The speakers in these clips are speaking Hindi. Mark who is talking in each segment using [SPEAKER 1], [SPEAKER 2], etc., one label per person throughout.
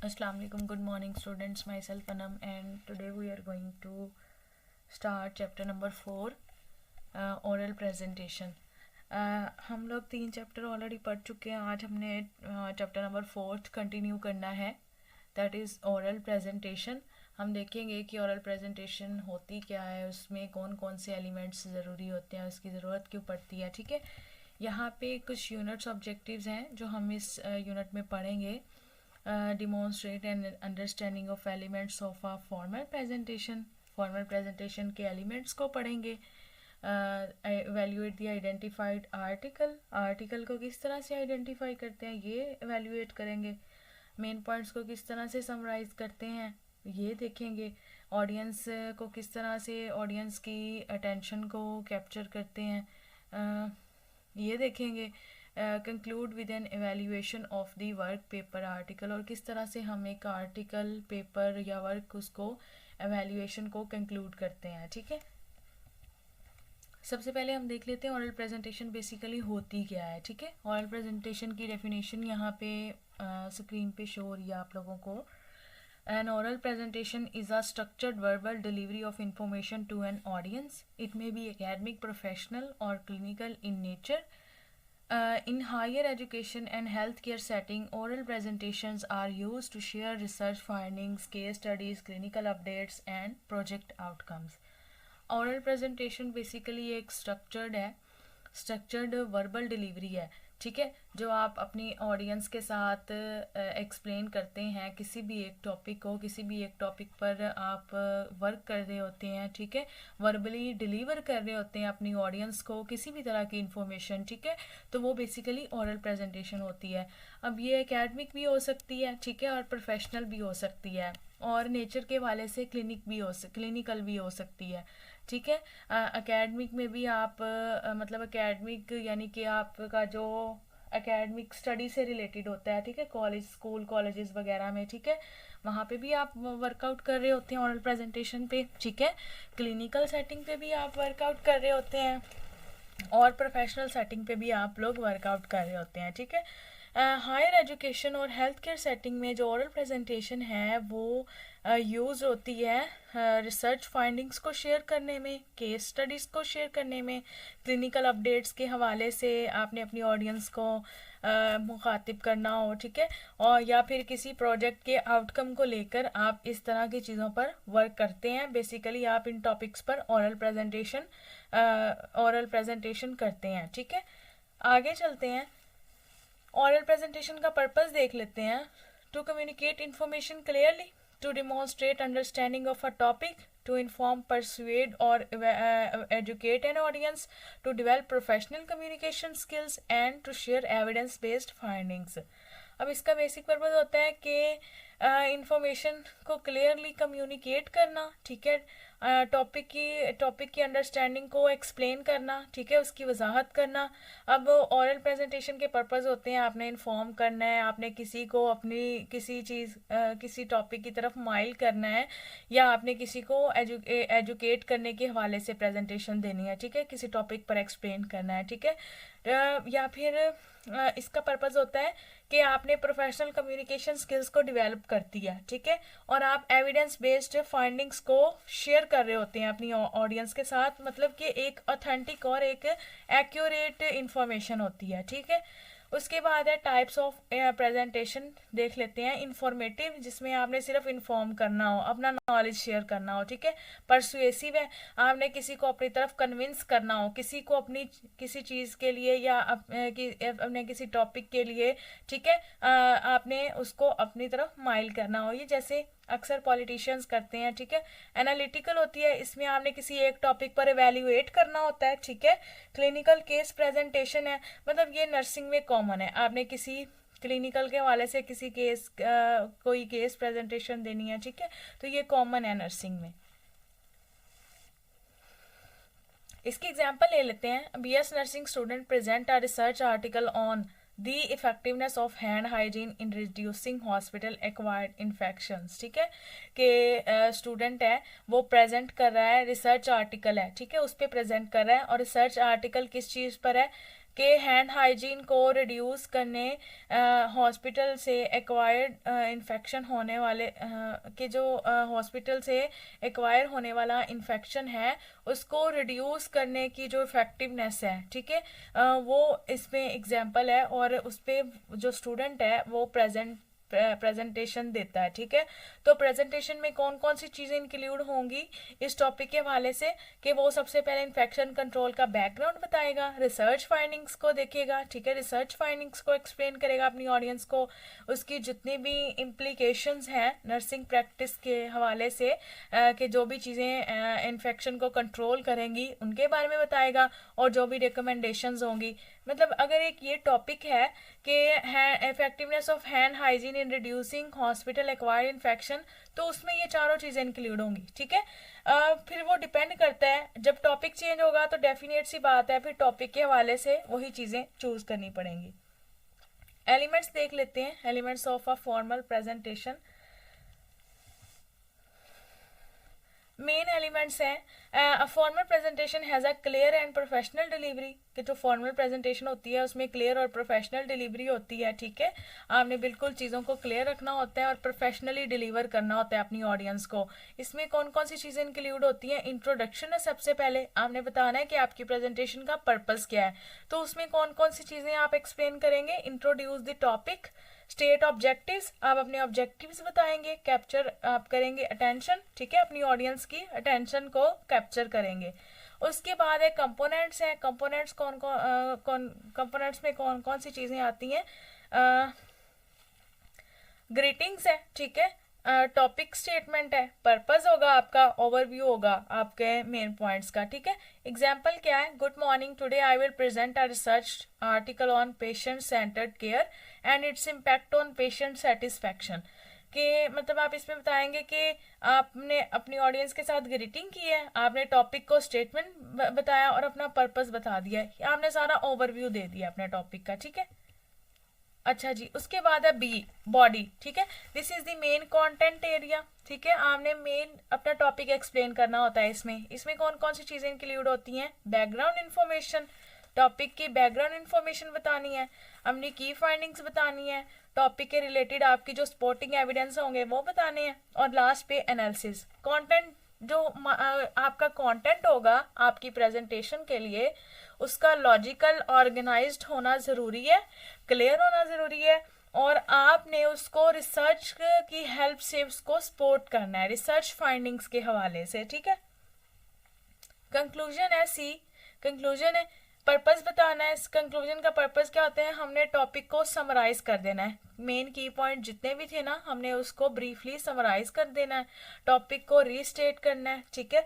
[SPEAKER 1] Assalamu alaikum, good morning students, myself Anam, and today we are going to start chapter number 4, oral presentation. हम लोग 3 चैप्टर ऑलरेडी पढ़ चुके हैं. आज हमने चैप्टर नंबर 4 कंटिन्यू करना है, दैट इज़ ओरल प्रेजेंटेशन. हम देखेंगे कि ओरल प्रेजेंटेशन होती क्या है, उसमें कौन कौन से एलिमेंट्स ज़रूरी होते हैं, उसकी ज़रूरत क्यों पड़ती है. ठीक है, यहाँ पे कुछ यूनिट्स ऑब्जेक्टिव्स हैं जो हम इस यूनिट में पढ़ेंगे. Demonstrate an understanding of elements of a formal presentation. Formal presentation के एलिमेंट्स को पढ़ेंगे. evaluate the identified article. Article को किस तरह से आइडेंटिफाई करते हैं ये evaluate करेंगे. मेन पॉइंट्स को किस तरह से समराइज करते हैं ये देखेंगे. ऑडियंस को किस तरह से ऑडियंस की अटेंशन को कैप्चर करते हैं ये देखेंगे. Conclude with an evaluation of the work paper article, और किस तरह से हम एक आर्टिकल पेपर या वर्क उसको एवेल्यूएशन को कंक्लूड करते हैं. ठीक है, सबसे पहले हम देख लेते हैं ओरल प्रेजेंटेशन बेसिकली होती क्या है. ठीक है, ओरल प्रेजेंटेशन की डेफिनेशन यहाँ पे स्क्रीन पे शो हो रही है आप लोगों को. An oral presentation is a structured verbal delivery of information to an audience. It may be academic, professional, or clinical in nature. In higher education and healthcare setting, oral presentations are used to share research findings, case studies, clinical updates, and project outcomes. Oral presentation basically एक structured है, structured verbal delivery है. ठीक है, जो आप अपनी ऑडियंस के साथ एक्सप्लेन करते हैं किसी भी एक टॉपिक को, किसी भी एक टॉपिक पर आप वर्क कर रहे होते हैं. ठीक है, वर्बली डिलीवर कर रहे होते हैं अपनी ऑडियंस को किसी भी तरह की इंफॉर्मेशन. ठीक है, तो वो बेसिकली ओरल प्रेजेंटेशन होती है. अब ये एकेडमिक भी हो सकती है, ठीक है, और प्रोफेशनल भी हो सकती है, और नेचर के वाले से क्लिनिकल भी हो सकती है. ठीक है, एकेडमिक में भी आप मतलब एकेडमिक यानी कि आपका जो एकेडमिक स्टडी से रिलेटेड होता है. ठीक है, कॉलेज, स्कूल, कॉलेजेस वगैरह में. ठीक है, वहाँ पे भी आप वर्कआउट कर रहे होते हैं ओरल प्रेजेंटेशन पे. ठीक है, क्लिनिकल सेटिंग पे भी आप वर्कआउट कर रहे होते हैं, और प्रोफेशनल सेटिंग पे भी आप लोग वर्कआउट कर रहे होते हैं. ठीक है, हायर एजुकेशन और हेल्थ केयर सेटिंग में जो ओरल प्रेजेंटेशन है वो यूज़ होती है रिसर्च फाइंडिंग्स को शेयर करने में, केस स्टडीज़ को शेयर करने में, क्लिनिकल अपडेट्स के हवाले से आपने अपनी ऑडियंस को मुखातिब करना हो. ठीक है, और या फिर किसी प्रोजेक्ट के आउटकम को लेकर आप इस तरह की चीज़ों पर वर्क करते हैं. बेसिकली आप इन टॉपिक्स पर ओरल प्रेजेंटेशन करते हैं. ठीक है, आगे चलते हैं. ओरल प्रेजेंटेशन का पर्पस देख लेते हैं. To communicate information clearly, to demonstrate understanding of a topic, to inform, persuade, or educate an audience, to develop professional communication skills, and to share evidence-based findings. अब इसका बेसिक पर्पस होता है कि इंफॉर्मेशन को क्लियरली कम्युनिकेट करना. ठीक है, टॉपिक की अंडरस्टैंडिंग को एक्सप्लेन करना. ठीक है, उसकी वजाहत करना. अब ओरल प्रेजेंटेशन के पर्पस होते हैं आपने इन्फॉर्म करना है, आपने किसी को अपनी किसी टॉपिक की तरफ माइल करना है, या आपने किसी को एजुकेट करने के हवाले से प्रेजेंटेशन देनी है. ठीक है, किसी टॉपिक पर एक्सप्लेन करना है. ठीक है, या फिर इसका पर्पस होता है कि आपने प्रोफेशनल कम्युनिकेशन स्किल्स को डेवलप कर दिया. ठीक है, और आप एविडेंस बेस्ड फाइंडिंग्स को शेयर कर रहे होते हैं अपनी ऑडियंस के साथ, मतलब कि एक ऑथेंटिक और एक एक्यूरेट इंफॉर्मेशन होती है. ठीक है, उसके बाद है टाइप्स ऑफ प्रेजेंटेशन देख लेते हैं. इंफॉर्मेटिव, जिसमें आपने सिर्फ इन्फॉर्म करना हो, अपना नॉलेज शेयर करना हो. ठीक है, परसुएसिव है, आपने किसी को अपनी तरफ कन्विंस करना हो, किसी को अपनी किसी चीज़ के लिए या अपने किसी टॉपिक के लिए. ठीक है, आपने उसको अपनी तरफ माइल करना हो. ये जैसे अक्सर पॉलिटिशियंस करते हैं. ठीक है, एनालिटिकल होती है, इसमें आपने किसी एक टॉपिक पर एवेल्युएट करना होता है. ठीक है, क्लिनिकल केस प्रेजेंटेशन है, मतलब ये नर्सिंग में कॉमन है. आपने किसी क्लिनिकल के हवाले से किसी केस कोई केस प्रेजेंटेशन देनी है. ठीक है, तो ये कॉमन है नर्सिंग में. इसकी एग्जांपल ले लेते हैं. BS nursing student present a research article on the effectiveness of hand hygiene in reducing hospital acquired infections. ठीक है, कि स्टूडेंट है वो प्रेजेंट कर रहा है, रिसर्च आर्टिकल है. ठीक है, उस पर प्रेजेंट कर रहा है, और रिसर्च आर्टिकल किस चीज़ पर है, कि हैंड हाइजीन को रिड्यूस करने, हॉस्पिटल से एक्वायर्ड इन्फेक्शन होने वाले कि जो हॉस्पिटल से एक्वायर होने वाला इन्फेक्शन है उसको रिड्यूस करने की जो इफेक्टिवनेस है, ठीक है, वो इसमें एग्जांपल है और उस पर जो स्टूडेंट है वो प्रेजेंटेशन देता है, ठीक है। तो प्रेजेंटेशन में कौन कौन सी चीज़ें इंक्लूड होंगी इस टॉपिक के हवाले से कि वो सबसे पहले इन्फेक्शन कंट्रोल का बैकग्राउंड बताएगा, रिसर्च फाइंडिंग्स को देखेगा, ठीक है, रिसर्च फाइंडिंग्स को एक्सप्लेन करेगा अपनी ऑडियंस को, उसकी जितनी भी इम्प्लीकेशंस हैं नर्सिंग प्रैक्टिस के हवाले से कि जो भी चीज़ें इन्फेक्शन को कंट्रोल करेंगी उनके बारे में बताएगा, और जो भी रिकमेंडेशंस होंगी। मतलब अगर एक ये टॉपिक है कि effectiveness of hand hygiene in reducing hospital acquired infection, तो उसमें ये चारों चीज़ें इंक्लूड होंगी, ठीक है। फिर वो डिपेंड करता है, जब टॉपिक चेंज होगा तो डेफिनेट सी बात है फिर टॉपिक के हवाले से वही चीज़ें चूज करनी पड़ेंगी। एलिमेंट्स देख लेते हैं, elements of a formal presentation. Main elements हैं, formal presentation has a clear and professional delivery, कि जो फॉर्मल प्रेजेंटेशन होती है उसमें क्लियर और प्रोफेशनल डिलीवरी होती है, ठीक है। आपने बिल्कुल चीज़ों को क्लियर रखना होता है और प्रोफेशनली डिलीवर करना होता है अपनी ऑडियंस को। इसमें कौन कौन सी चीज़ें इंक्लूड होती हैं? इंट्रोडक्शन है, सबसे पहले आपने बताना है कि आपकी प्रेजेंटेशन का पर्पज़ क्या है, तो उसमें कौन कौन सी चीज़ें आप एक्सप्लेन करेंगे? Introduce the topic, state objectives, आप अपने ऑब्जेक्टिव्स बताएंगे, कैप्चर आप करेंगे अटेंशन, ठीक है, अपनी ऑडियंस की अटेंशन को कैप्चर करेंगे। उसके बाद है कंपोनेंट्स हैं, कंपोनेंट्स कौन कंपोनेंट्स में कौन कौन सी चीज़ें आती हैं? ग्रीटिंग्स है, ठीक है, टॉपिक स्टेटमेंट है, पर्पस होगा आपका, ओवरव्यू होगा आपके मेन पॉइंट्स का, ठीक है। एग्जाम्पल क्या है? Good morning, today I will present a research article on patient centred care and its impact on patient satisfaction, कि मतलब आप इसमें बताएंगे कि आपने अपनी ऑडियंस के साथ ग्रीटिंग की है, आपने टॉपिक को स्टेटमेंट बताया और अपना पर्पस बता दिया, आपने सारा ओवरव्यू दे दिया अपने टॉपिक का, ठीक है। अच्छा जी, उसके बाद है बी, बॉडी, ठीक है, this is the main content area, ठीक है, आपने मेन अपना टॉपिक एक्सप्लेन करना होता है। इसमें कौन कौन सी चीजें इंक्लूड होती हैं? बैकग्राउंड इन्फॉर्मेशन, टॉपिक की बैकग्राउंड इन्फॉर्मेशन बतानी है, अपनी की फाइंडिंग्स बतानी है, टॉपिक के रिलेटेड आपकी जो सपोर्टिंग एविडेंस होंगे वो बताने हैं, और लास्ट पे एनालिसिस। कंटेंट जो आपका कंटेंट होगा आपकी प्रेजेंटेशन के लिए, उसका लॉजिकल ऑर्गेनाइज्ड होना ज़रूरी है, क्लियर होना ज़रूरी है, और आपने उसको रिसर्च की हेल्प से उसको सपोर्ट करना है, रिसर्च फाइंडिंग्स के हवाले से, ठीक है। कंक्लूजन है सी, कंक्लूजन है, पर्पस बताना है। इस कंक्लूजन का पर्पस क्या होता है? हमने टॉपिक को समराइज कर देना है, मेन की पॉइंट जितने भी थे ना हमने उसको ब्रीफली समराइज कर देना है, टॉपिक को रीस्टेट करना है, ठीक है,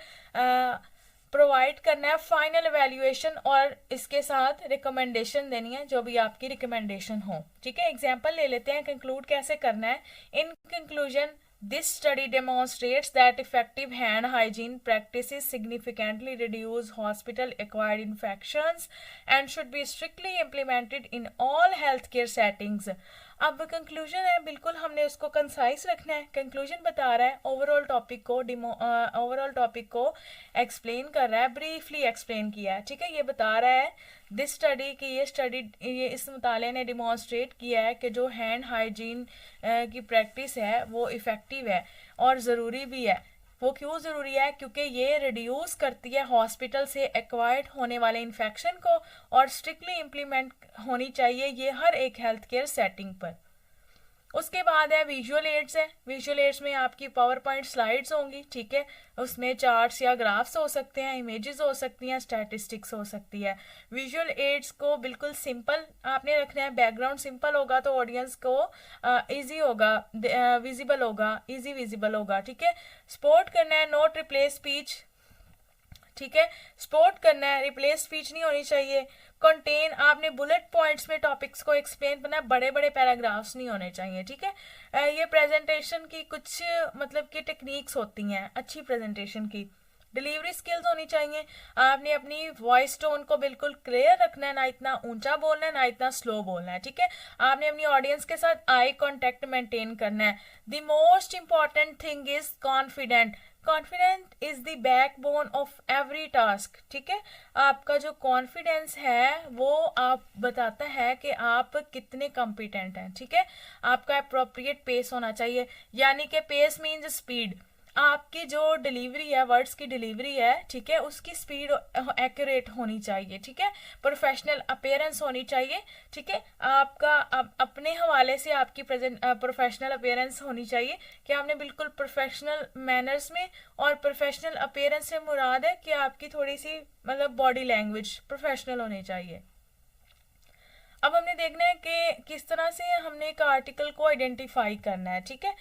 [SPEAKER 1] प्रोवाइड करना है फाइनल एवेल्युएशन, और इसके साथ रिकमेंडेशन देनी है जो भी आपकी रिकमेंडेशन हो, ठीक है। एग्जाम्पल ले लेते हैं, कंक्लूड कैसे करना है। In conclusion, this study demonstrates that effective hand hygiene practices significantly reduce hospital-acquired infections and should be strictly implemented in all healthcare settings. अब कंक्लूजन है, बिल्कुल हमने उसको कंसाइज रखना है। कंक्लूजन बता रहा है ओवरऑल टॉपिक को एक्सप्लेन कर रहा है, ब्रीफली एक्सप्लेन किया है, ठीक है। ये बता रहा है दिस स्टडी की ये इस मुताले ने डिमॉन्स्ट्रेट किया है कि जो हैंड हाइजीन की प्रैक्टिस है वो इफ़ेक्टिव है और ज़रूरी भी है। वो क्यों ज़रूरी है? क्योंकि ये रिड्यूस करती है हॉस्पिटल से एक्वायर्ड होने वाले इन्फेक्शन को, और स्ट्रिक्टली इम्प्लीमेंट होनी चाहिए ये हर एक हेल्थ केयर सेटिंग पर। उसके बाद है विजुअल एड्स है, विजुअल एड्स में आपकी पावर पॉइंट स्लाइड्स होंगी, ठीक है, उसमें चार्ट्स या ग्राफ्स हो सकते हैं, इमेजेस हो सकती हैं, स्टैटिस्टिक्स हो सकती है। विजुअल एड्स को बिल्कुल सिंपल आपने रखना है, बैकग्राउंड सिंपल होगा तो ऑडियंस को इजी होगा, विजिबल होगा, इजी विजिबल होगा, ठीक है। सपोर्ट करना है, नोट रिप्लेस स्पीच, ठीक है, सपोर्ट करना है, रिप्लेस स्पीच नहीं होनी चाहिए। कंटेन, आपने बुलेट पॉइंट्स में टॉपिक्स को एक्सप्लेन करना है, बड़े बड़े पैराग्राफ्स नहीं होने चाहिए, ठीक है। ये प्रेजेंटेशन की कुछ मतलब कि टेक्निक्स होती हैं अच्छी प्रेजेंटेशन की। डिलीवरी स्किल्स होनी चाहिए, आपने अपनी वॉइस टोन को बिल्कुल क्लियर रखना है, ना इतना ऊंचा बोलना है ना इतना स्लो बोलना है, ठीक है। आपने अपनी ऑडियंस के साथ आई कांटेक्ट मेंटेन करना है। The most important thing is confident, confident is the backbone of every task, ठीक है। आपका जो कॉन्फिडेंस है वो आप बताता है कि आप कितने कॉम्पिटेंट हैं, ठीक है। आपका अप्रोप्रिएट पेस होना चाहिए, यानी कि पेस मीन्स स्पीड। आपकी जो डिलीवरी है, वर्ड्स की डिलीवरी है, ठीक है, उसकी स्पीड एक्यूरेट होनी चाहिए, ठीक है। प्रोफेशनल अपीयरेंस होनी चाहिए, ठीक है। आपका अपने हवाले से आपकी प्रोफेशनल अपीयरेंस होनी चाहिए कि आपने बिल्कुल प्रोफेशनल मैनर्स में, और प्रोफेशनल अपीयरेंस से मुराद है कि आपकी थोड़ी सी मतलब बॉडी लैंग्वेज प्रोफेशनल होनी चाहिए। अब हमने देखना है कि किस तरह से हमने एक आर्टिकल को आइडेंटिफाई करना है, ठीक है।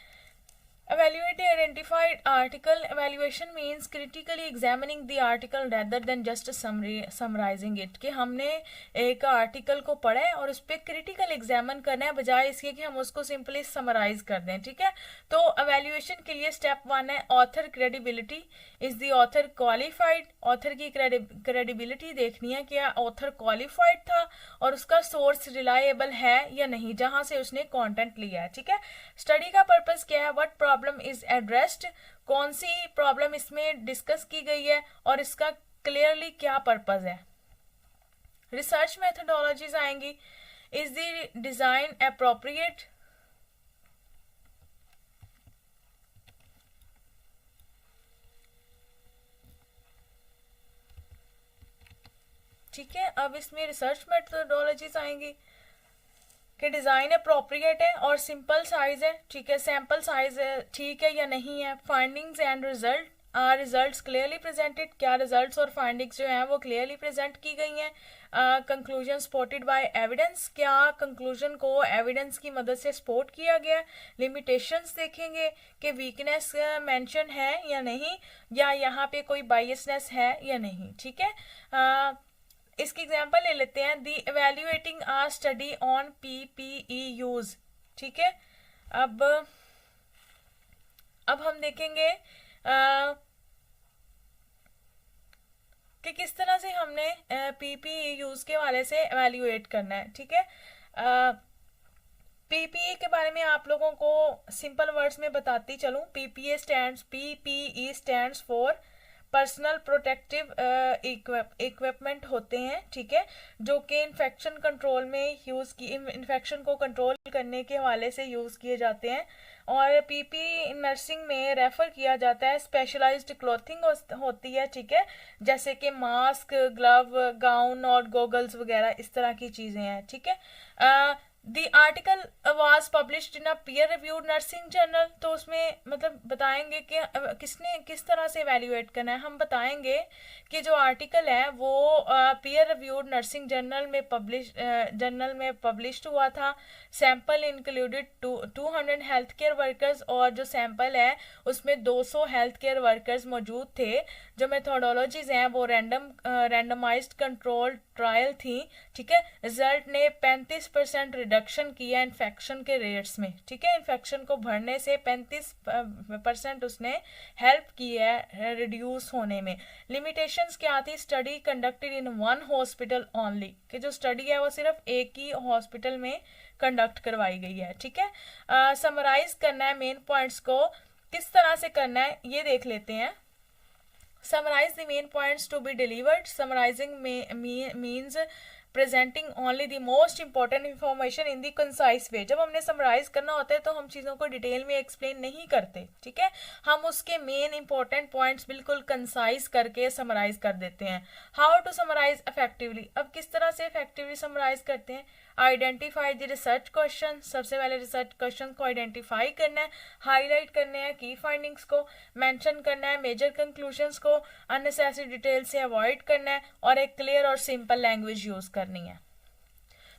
[SPEAKER 1] Evaluate the identified article. Evaluation means critically examining the article rather than just summarizing it. कि हमने एक आर्टिकल को पढ़ा है और उस पर क्रिटिकल एग्जामिन करना है, बजाय इसके कि हम उसको सिंपली समराइज कर दें, ठीक है। तो एवेल्यूएशन के लिए स्टेप 1 है author credibility. Is the author qualified? Author की क्रेडिबिलिटी देखनी है, क्या ऑथर क्वालिफाइड था और उसका सोर्स रिलायबल है या नहीं, जहां से उसने कंटेंट लिया है, ठीक है। स्टडी का पर्पस क्या है? What problem is addressed? कौन सी प्रॉब्लम इसमें डिस्कस की गई है और इसका क्लियरली क्या पर्पस है। रिसर्च मेथोडोलॉजीज आएंगी। Is the design appropriate? ठीक है, अब इसमें रिसर्च मेथोडोलॉजीज आएंगी कि डिजाइन अप्रोप्रिएट है और सिंपल साइज है, ठीक है, सैंपल साइज ठीक है या नहीं है। Findings and result, results clearly presented? क्या रिजल्ट्स और फाइंडिंग्स जो हैं वो क्लियरली प्रेजेंट की गई हैं। कंक्लूजन सपोर्टेड बाय एविडेंस, क्या कंक्लूजन को एविडेंस की मदद से सपोर्ट किया गया। लिमिटेशंस देखेंगे कि वीकनेस मेंशन है या नहीं, या यहाँ पे कोई बायसनेस है या नहीं, ठीक है। इसकी एग्जांपल ले लेते हैं। The evaluating a study on PPE use, ठीक है। अब हम देखेंगे कि किस तरह से हमने पीपीई यूज के हवाले से इवेल्युएट करना है, ठीक है। पीपीई के बारे में आप लोगों को सिंपल वर्ड्स में बताती चलूं। PPE stands for personal protective equipment होते हैं, ठीक है, जो कि इन्फेक्शन कंट्रोल में इन्फेक्शन को कंट्रोल करने के हवाले से यूज किए जाते हैं। और पीपी नर्सिंग में रेफर किया जाता है स्पेशलाइज्ड क्लोथिंग होती है, ठीक है, जैसे कि मास्क, ग्लव, गाउन और गॉगल्स वगैरह इस तरह की चीजें हैं, ठीक है। The article was published in a peer reviewed nursing journal, तो उसमें मतलब बताएंगे कि किसने किस तरह से इवेल्युएट करना है। हम बताएंगे कि जो आर्टिकल है वो पीयर रिव्यूड नर्सिंग जर्नल में पब्लिश्ड हुआ था। Sample included 200 health care workers, और जो सैंपल है उसमें 200 हेल्थ केयर वर्कर्स मौजूद थे। जो मेथोडोलॉजीज हैं वो रैंडमाइज्ड कंट्रोल ट्रायल थी, ठीक है। रिजल्ट ने 35% रिडक्शन किया इन्फेक्शन के रेट्स में, ठीक है। इन्फेक्शन को बढ़ने से 35% उसने हेल्प की है रिड्यूस होने में। लिमिटेशंस क्या थी? Study conducted in one hospital only, कि जो स्टडी है वो सिर्फ एक ही हॉस्पिटल में कंडक्ट करवाई गई है, ठीक है। समराइज करना है मेन पॉइंट्स को, किस तरह से करना है ये देख लेते हैं। Summarize the main points to be delivered. Summarizing means presenting only the most important information in the concise way. जब हमने summarize करना होता है तो हम चीज़ों को डिटेल में explain नहीं करते, ठीक है, हम उसके main important points बिल्कुल concise करके summarize कर देते हैं। How to summarize effectively? अब किस तरह से effectively summarize करते हैं? आइडेंटिफाई द रिसर्च क्वेश्चन, सबसे पहले रिसर्च क्वेश्चन को आइडेंटिफाई करना है, हाईलाइट करने हैं की फाइंडिंग्स को, मेंशन करना है मेजर कंक्लूजन्स को, अननेसेसरी डिटेल से अवॉइड करना है, और एक क्लियर और सिंपल लैंग्वेज यूज करनी है।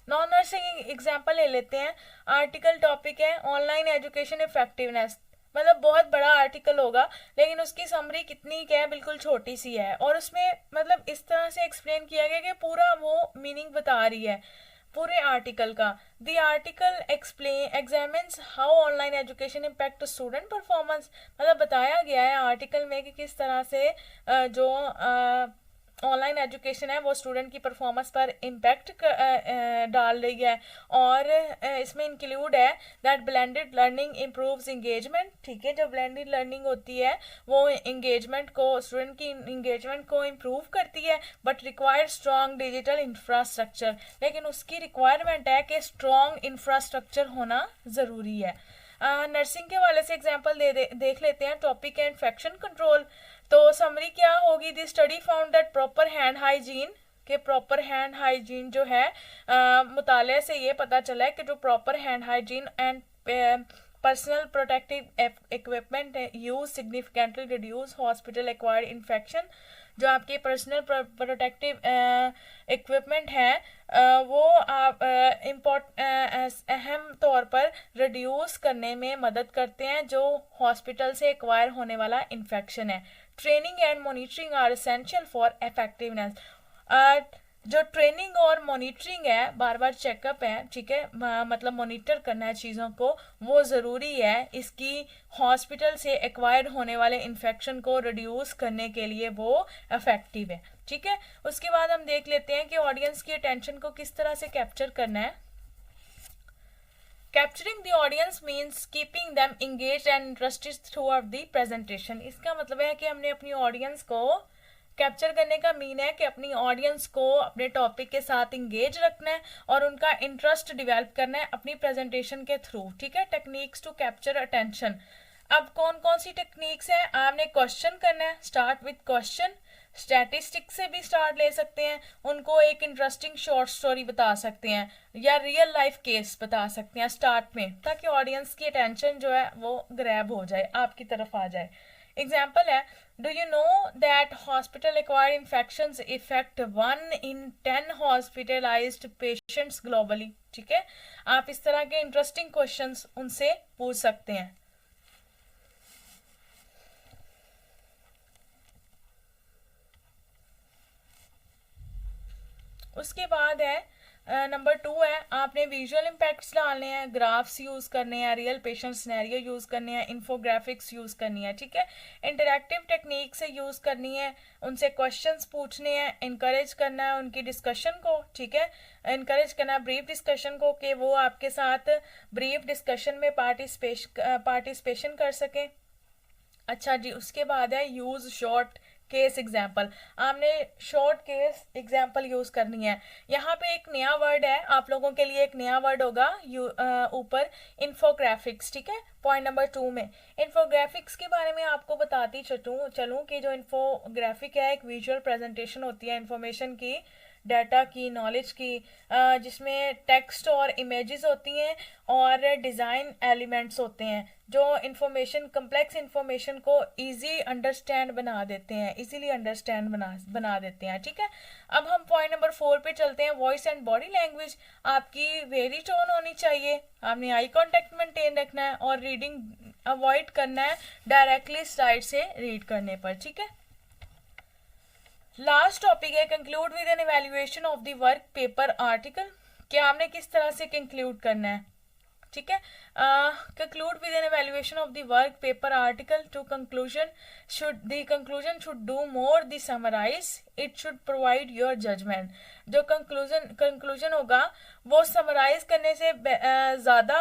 [SPEAKER 1] नॉन नर्सिंग एग्जाम्पल ले लेते हैं। आर्टिकल टॉपिक है ऑनलाइन एजुकेशन इफेक्टिवनेस, मतलब बहुत बड़ा आर्टिकल होगा लेकिन उसकी समरी कितनी क्या है, बिल्कुल छोटी सी है, और उसमें मतलब इस तरह से एक्सप्लेन किया गया कि पूरा वो मीनिंग बता रही है पूरे आर्टिकल का। The article examines how online education impact student performance, मतलब बताया गया है आर्टिकल में कि किस तरह से जो ऑनलाइन एजुकेशन है वो स्टूडेंट की परफॉर्मेंस पर इम्पैक्ट डाल रही है, और इसमें इंक्लूड है that blended learning improves engagement, ठीक है। जो ब्लेंडेड लर्निंग होती है वो इंगेजमेंट को, स्टूडेंट की इंगेजमेंट को इम्प्रूव करती है, but required strong digital infrastructure, लेकिन उसकी रिक्वायरमेंट है कि स्ट्रॉन्ग इंफ्रास्ट्रक्चर होना ज़रूरी है। नर्सिंग के वाले से एग्जांपल देख लेते हैं। टॉपिक है इन्फेक्शन कंट्रोल। तो समरी क्या होगी, the study found that proper hand hygiene, के प्रॉपर हैंड हाइजीन जो है मुताले से ये पता चला है कि जो proper hand hygiene and personal protective equipment use significantly reduce hospital acquired infection. जो आपके पर्सनल प्रोटेक्टिव इक्विपमेंट है वो आप अहम तौर पर रिड्यूस करने में मदद करते हैं जो हॉस्पिटल से एक्वायर होने वाला इन्फेक्शन है। Training and monitoring are essential for effectiveness. जो ट्रेनिंग और मॉनिटरिंग है, बार बार चेकअप है, ठीक है, मतलब मॉनिटर करना है चीज़ों को, वो ज़रूरी है इसकी हॉस्पिटल से एक्वायर्ड होने वाले इन्फेक्शन को रिड्यूस करने के लिए वो इफेक्टिव है, ठीक है। उसके बाद हम देख लेते हैं कि ऑडियंस की अटेंशन को किस तरह से कैप्चर करना है। Capturing the audience means keeping them engaged and interested through out the presentation. इसका मतलब है कि हमने अपनी ऑडियंस को कैप्चर करने का मीन है कि अपनी ऑडियंस को अपने टॉपिक के साथ इंगेज रखना है और उनका इंटरेस्ट डेवलप करना है अपनी प्रेजेंटेशन के थ्रू, ठीक है। Techniques to capture attention. अब कौन कौन सी टेक्निक्स हैं, आपने क्वेश्चन करना है, स्टार्ट विद क्वेश्चन। स्टैटिस्टिक्स से भी स्टार्ट ले सकते हैं, उनको एक इंटरेस्टिंग शॉर्ट स्टोरी बता सकते हैं या रियल लाइफ केस बता सकते हैं स्टार्ट में, ताकि ऑडियंस की अटेंशन जो है वो ग्रैब हो जाए, आपकी तरफ आ जाए। एग्जाम्पल है, do you know that hospital acquired infections effect 1 in 10 hospitalised patients globally, ठीक है। आप इस तरह के इंटरेस्टिंग क्वेश्चंस उनसे पूछ सकते हैं। उसके बाद है नंबर 2 है, आपने विजुअल इम्पैक्ट्स डालने हैं, ग्राफ्स यूज़ करने हैं, रियल पेशेंट सिनेरियो यूज़ करने हैं, इन्फोग्राफिक्स यूज़ करनी है, ठीक है। इंटरैक्टिव टेक्निक से यूज़ करनी है, उनसे क्वेश्चंस पूछने हैं, इनकरेज करना है उनकी डिस्कशन को, ठीक है। इनकरेज करना है ब्रीफ डिस्कशन को कि वो आपके साथ ब्रीफ डिस्कशन में पार्टिसिपेशन कर सकें। अच्छा जी, उसके बाद है यूज़ शॉर्ट केस एग्जाम्पल। आपने शॉर्ट केस एग्जाम्पल यूज करनी है। यहाँ पे एक नया वर्ड है आप लोगों के लिए, एक नया वर्ड होगा ऊपर, इन्फोग्राफिक्स, ठीक है। पॉइंट नंबर 2 में इन्फोग्राफिक्स के बारे में आपको बताती चलूँ कि जो इन्फोग्राफिक है एक विजुअल प्रेजेंटेशन होती है इंफॉर्मेशन की, डाटा की, नॉलेज की, जिसमें टेक्स्ट और इमेजेस होती हैं और डिज़ाइन एलिमेंट्स होते हैं जो इंफॉर्मेशन, कम्प्लेक्स इंफॉर्मेशन को इजीली अंडरस्टैंड बना देते हैं, ठीक है। अब हम पॉइंट नंबर 4 पे चलते हैं, वॉइस एंड बॉडी लैंग्वेज। आपकी वेरी टोन होनी चाहिए, आपने आई कॉन्टेक्ट मेंटेन रखना है और रीडिंग अवॉइड करना है डायरेक्टली स्लाइड से रीड करने पर, ठीक है। लास्ट टॉपिक है conclude with an evaluation of the work paper article, कि आपने किस तरह से कंक्लूड करना है, ठीक है। Conclude with an evaluation of the work paper article to conclusion should do more the summarise, it should provide your judgement. जो कंक्लूजन होगा वो समराइज करने से ज़्यादा,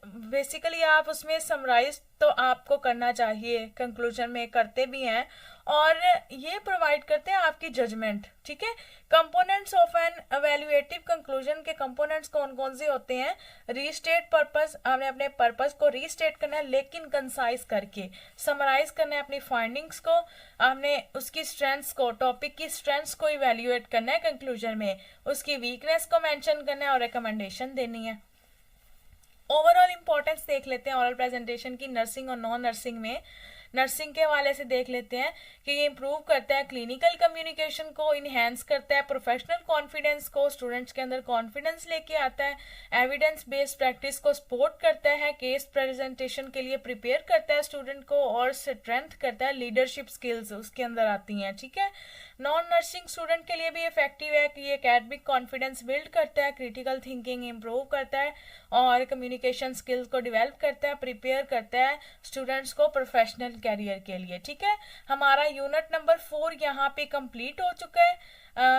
[SPEAKER 1] बेसिकली आप उसमें समराइज तो आपको करना चाहिए, कंक्लूजन में करते भी हैं, और ये प्रोवाइड करते हैं आपकी जजमेंट, ठीक है। कंपोनेंट्स ऑफ एन एवेल्युएटिव कंक्लूजन के कंपोनेंट्स कौन कौन से होते हैं, रीस्टेट पर्पस, आपने अपने पर्पस को रीस्टेट करना है लेकिन कंसाइज करके, समराइज करना है अपनी फाइंडिंग्स को, आपने उसकी स्ट्रेंथ्स को, टॉपिक की स्ट्रेंथ्स को इवेल्युएट करना है कंक्लूजन में, उसकी वीकनेस को मेंशन करना है और रिकमेंडेशन देनी है। ओवरऑल इंपॉर्टेंस देख लेते हैं ओरल प्रेजेंटेशन की नर्सिंग और नॉन नर्सिंग में। नर्सिंग के हवाले से देख लेते हैं कि ये इंप्रूव करता है क्लिनिकल कम्युनिकेशन को, इन्हेंस करता है प्रोफेशनल कॉन्फिडेंस को, स्टूडेंट्स के अंदर कॉन्फिडेंस लेके आता है, एविडेंस बेस्ड प्रैक्टिस को सपोर्ट करता है, केस प्रेजेंटेशन के लिए प्रिपेयर करता है स्टूडेंट को, और स्ट्रेंथ करता है, लीडरशिप स्किल्स उसके अंदर आती हैं, ठीक है। नॉन नर्सिंग स्टूडेंट के लिए भी इफेक्टिव है कि ये एकेडमिक कॉन्फिडेंस बिल्ड करता है, क्रिटिकल थिंकिंग इंप्रूव करता है और कम्युनिकेशन स्किल्स को डेवलप करता है, प्रिपेयर करता है स्टूडेंट्स को प्रोफेशनल कैरियर के लिए। ठीक है, हमारा यूनिट नंबर 4 यहाँ पे कंप्लीट हो चुका है।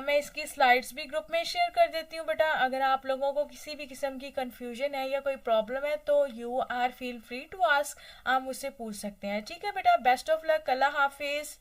[SPEAKER 1] मैं इसकी स्लाइड्स भी ग्रुप में शेयर कर देती हूँ बेटा। अगर आप लोगों को किसी भी किस्म की कंफ्यूजन है या कोई प्रॉब्लम है तो you are feel free to ask, आप मुझसे पूछ सकते हैं। ठीक है बेटा, बेस्ट ऑफ लक, अल्लाह हाफिज़।